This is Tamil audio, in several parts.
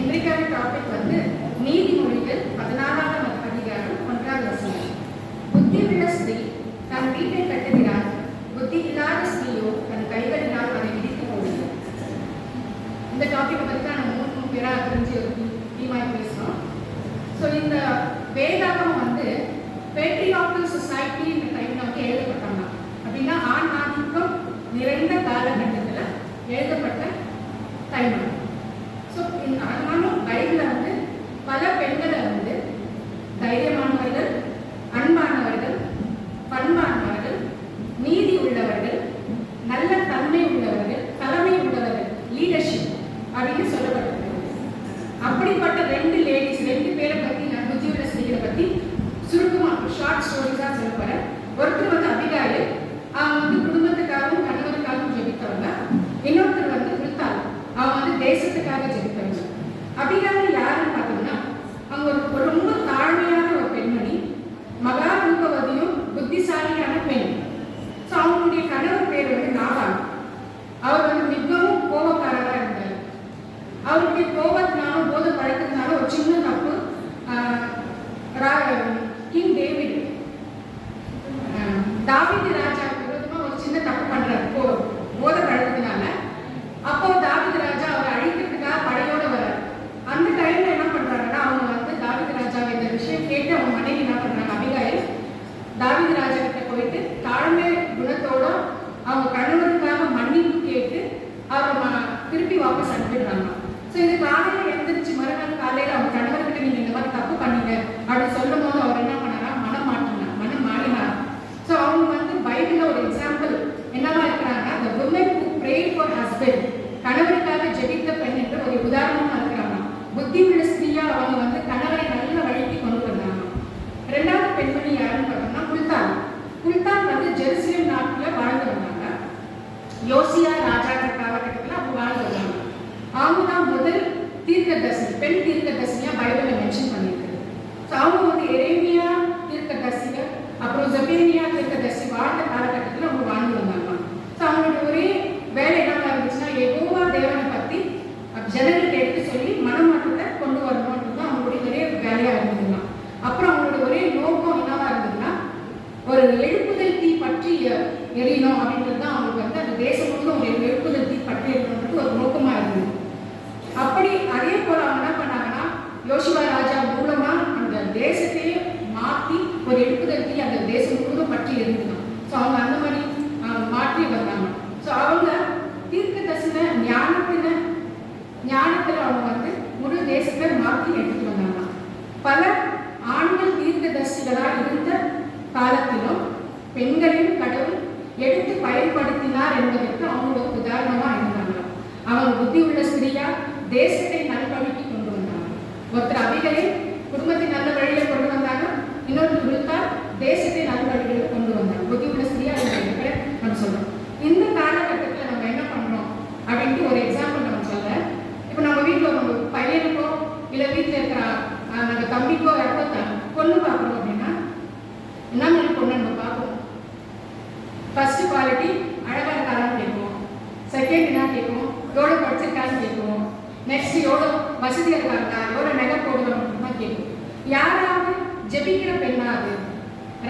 இன்றைக்கான டாபிக் வந்து நீதிமொழிகள் 14ஆம் அதிகாரம் 1ஆம் வசனம். புத்தியுள்ள ஸ்திரீ தன் வீட்டை கட்டுகிறார், புத்தி இல்லாத ஸ்திரீயோ தன் கைகளினால் அதை இடித்து போடுகிறார். இந்த டாபிக்கை பற்றி தான் நம்ம 3 பேராக தெரிஞ்சு டீமாய் பேசுகிறோம். ஸோ இந்த வேதாகம் வந்து பேட்ரியார்க்கல் சொசைட்டி இந்த டைமில் வந்து எழுதப்பட்டாங்க. அப்படின்னா ஆண் ஆதிக்கம் நிறைந்த காலகட்டத்தில் எழுதப்பட்ட டைம். ஸோ அதனாலும் பைபிளில் வந்து பல பெண்களை வந்து தைரியமானவர்கள், அன்பானவர்கள், பண்பானவர்கள், நீதி உள்ளவர்கள், நல்ல தன்மை உள்ளவர்கள், தலைமை உள்ளவர்கள், லீடர்ஷிப் அப்படின்னு சொல்லப்பட்டிருக்கிறது. அப்படிப்பட்ட 2 லேடிஸ், 2 பேரை பற்றி நான் புத்தியுள்ள ஸ்திரீகளை பற்றி சுருக்கமாக ஷார்ட் ஸ்டோரிஸாக சொல்ல போகிறேன். ஒருத்தர் வந்து அபிகாயில், அவங்க வந்து குடும்பத்துக்காகவும் கணவருக்காகவும் ஜெபித்தவங்க. இன்னொருத்தர் வந்து ருத்தாள், அவங்க வந்து தேசத்துக்காக ஜெபித்தவங்க. அபிகாயில் யாருன்னு பார்த்தோம்னா, அவங்க ஒரு ரொம்ப தாழ்மையான ஒரு பெண்மணி, மகா ரூபவதியும் புத்திசாலியான பெண். ஸோ அவங்களுடைய கணவர் பேர் வந்து நாபால். அவர் வந்து மிகவும் கோபக்காரராக இருந்தார். அவருடைய கோபத்தினாலும் போத பழக்கத்தினாலும் ஒரு சின்ன தப்பு கிங் டேவிட் தாவீது ராஜாவுக்கு விரோதமாக ஒரு சின்ன தப்பு பண்றாரு போத பழக்கத்தினால. அப்போ தாவீது ராஜா அவரை அழிக்கிறதுக்காக படையோட வர்றார். அந்த டைம்ல என்ன பண்றாங்கன்னா, அவங்க வந்து தாவீது ராஜாவை இந்த விஷயம் கேட்டு அவங்க மனைவி என்ன பண்றாங்க, அபிகாயில் தாவீது ராஜா கிட்ட போயிட்டு தாழ்மை குணத்தோட அவங்க கணவருக்காக மன்னிப்பு கேட்டு அவரை திருப்பி வாபஸ் அனுப்பிடுறாங்க. ஸோ இது காலையில் எழுந்திரிச்சு மறுநாள் காலையில் அவங்க கணவர்கிட்ட நீங்க இந்த மாதிரி தப்பு பண்ணீங்க அப்படின்னு சொல்லும் போது அவர் என்ன பண்ணாரா, மனம் மாறினார். ஸோ அவங்க வந்து பைபிளில் ஒரு எக்ஸாம்பிள் என்னவா இருக்கிறாங்க, அந்த women who prayed for husband, கணவருக்காக ஜெபித்த பெண் என்ற ஒரு உதாரணமா இருக்கிறாங்க. புத்தி உள்ள ஸ்திரீயா அவங்க வந்து கணவரை நல்ல வழிக்கு கொண்டு வந்தாங்க. 2வது பெண்மணி யாருன்னு பார்த்தோம்னா குல்தான் வந்து ஜெருசலேம் நாட்டில் வாழ்ந்து வந்தாங்க. யோசியா ராஜாக்கள் காலகட்டத்தில் அவங்க வாழ்ந்து வந்தாங்க. அவங்க தான் முதல் தீர்க்கதரிசி, பெண் தீர்க்கதரிசியா பைபிளில் மென்ஷன் பண்ணியிருக்காரு. ஸோ அவங்க வந்து எரேமியா தீர்க்கதரிசிகள், அப்புறம் ஜெபேனியா தீர்க்கதரிசி வாழ்ந்த காலகட்டத்தில் அவங்க வாழ்ந்து வந்தாங்க. ஸோ அவங்களுடைய ஒரே வேலை என்னவா இருந்துச்சுன்னா, யெகோவா தேவனை பற்றி ஜனங்களுக்கு எடுத்து சொல்லி மனமாற்றத்தை கொண்டு வரணும்ன்றது தான் அவங்களுடைய ஒரே வேலையாக இருந்ததுன்னா. அப்புறம் அவங்களுடைய ஒரே நோக்கம் என்னவா இருந்ததுன்னா, ஒரு எழுப்புதல் தீ பற்றி எரியணும் அப்படின்றது தான் அவங்களுக்கு வந்து அந்த தேசம் முழுவதும் ஒரு எழுப்புதல் தீ பற்றி எரியணுன்றது ஒரு நோக்கமாக இருந்தது. அப்படி அதே போல அவங்க என்ன பண்ணாங்கன்னா, யோசுவா ராஜா மூலமா அந்த தேசத்தையே மாற்றி ஒரு எழுப்புதல் தீ அந்த தேசம் முழுவதும் பற்றி எரிஞ்சுதான். ஸோ அவங்க அந்த மாதிரி மாற்றி வந்தாங்க. ஸோ அவங்க தீர்க்கதரிசன ஞானத்தில் அவங்க வந்து முழு தேசத்தை மாற்றி எடுத்துட்டு வந்தாங்க. பல ஆண்கள் தீர்க்கதரிசிகளாக இருந்த காலத்திலும் பெண்களையும் கடவுள் எடுத்து பயன்படுத்தினார் என்பதற்கு அவங்க ஒரு உதாரணமாக இருந்தாங்க. அவங்க புத்தி உள்ள ஸ்திரீயா தேசத்தை நல்வழிக்கு கொண்டு வந்தாங்க. ஒருத்தர் அபிகாயில் குடும்பத்தை நல்ல வழியில கொண்டு வந்தாங்க, இன்னொரு ருத்தாள் தேசத்தை நல்ல வழியில கொண்டு வந்தாங்க. புத்தி உள்ள ஸ்திரீயா நம்ம சொல்றோம். இந்த காலகட்டத்தில் நம்ம என்ன பண்றோம் அப்படின்ட்டு ஒரு எக்ஸாம்பிள் நம்ம சொல்ல. இப்போ நம்ம வீட்டில் நம்ம பையனுக்கோ இல்லை வீட்டில் இருக்கிற நம்ம தம்பிக்கோ யாருக்கோ பொண்ணு பார்க்குறோம் அப்படின்னா என்ன மாதிரி பொண்ணு நம்ம பார்ப்போம். ஃபர்ஸ்ட் குவாலிட்டி அழகாக இருக்கான்னு கேட்போம். செகண்ட் என்ன கேட்போம், எவ்வளோ படிச்சிருக்கான்னு கேட்போம். நெக்ஸ்ட் எவ்வளோ வசதியாக இருக்காங்களா, எவ்வளோ நகை போடுவாங்க கேட்போம். யாராவது ஜெபிக்கிற பெண்ணாது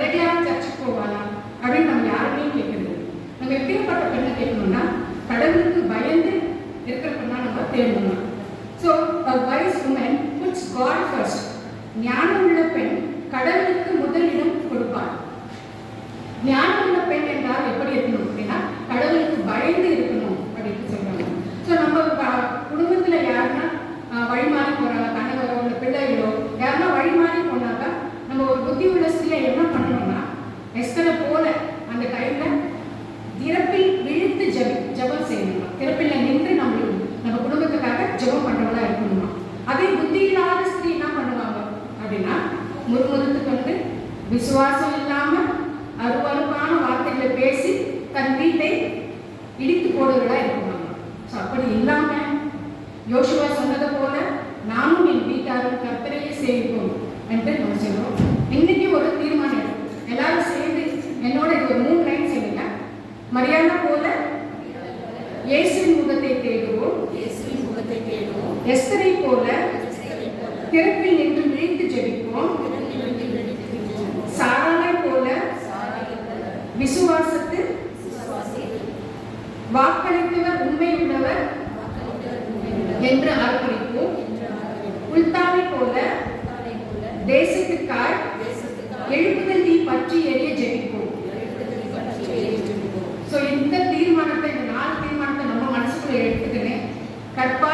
ரெகுலராக சர்ச்சுக்கு போவாளா அப்படின்னு நம்ம யாருமே கேட்கறது. நம்ம எப்படிப்பட்ட பெண்ணை கேட்கணும்னா, கடவுளுக்கு பயந்து இருக்கிற பெண்ணா நம்ம தேடணும். So a wise woman puts God first. ஞானம் உள்ள பெண் கடவுளுக்கு முதலிடம் கொடுப்பார். ஞானம் உள்ள பெண் என்றால் எப்படி இருக்கணும் அப்படின்னா, கடவுளுக்கு பயந்து இருக்கணும் அப்படின்னு சொல்றாங்க. ஸோ நம்ம குடும்பத்தில் யாருன்னா வழிமாறி போறாங்க, கணவரோ இல்லை பிள்ளைகளோ யாருன்னா வழிமாறி போனாக்கா நம்ம ஒரு புத்தி உள்ள ஸ்திரீயை என்ன பண்ணணும்னா, எஸ்தரை போல அந்த டைம்ல திறப்பில் விழுத்து ஜபம் செய்யணுமா, திறப்பில் நின்று நம்ம குடும்பத்துக்காக ஜபம் பண்றவங்களா இருக்கணுமா. அதே புத்தி இல்லாத ஸ்திரீ என்ன பண்ணுவாங்க அப்படின்னா, முறுமுறுத்து கொண்டு விசுவாசம் இல்லாம அருவருப்பான வார்த்தைகளை பேசி தன் வீட்டை இடித்து போடுவதா இருக்குவாங்க. ஸோ அப்படி இல்லாம யோசுவா சொன்னதை போல நானும் என் வீட்டாரும் கர்த்தரையே சேவிப்போம் என்று நம்ம சொல்றோம். இன்னைக்கு ஒரு தீர்மானம் எல்லாரும் சேர்ந்து என்னோட இது ஒரு 3 லைன் சொல்லுங்க. மரியாதை போல இயேசுவின் முகத்தை தேடுவோம், எஸ்தரை திறப்பில் நின்று விழித்து ஜெபிப்போம். சாராளை போல விசுவாசத்து வாக்களித்தவர் உண்மையுள்ளவர் என்று ஆர்ப்பரிப்போம். உள்தாவை போல தேசத்துக்காய் எழுப்புதல் தீ பற்றி எரிய ஜெபிப்போம். இந்த தீர்மானத்தை, இந்த 4 தீர்மானத்தை நம்ம மனசுக்குள்ள எடுத்துக்கினேன். கற்பா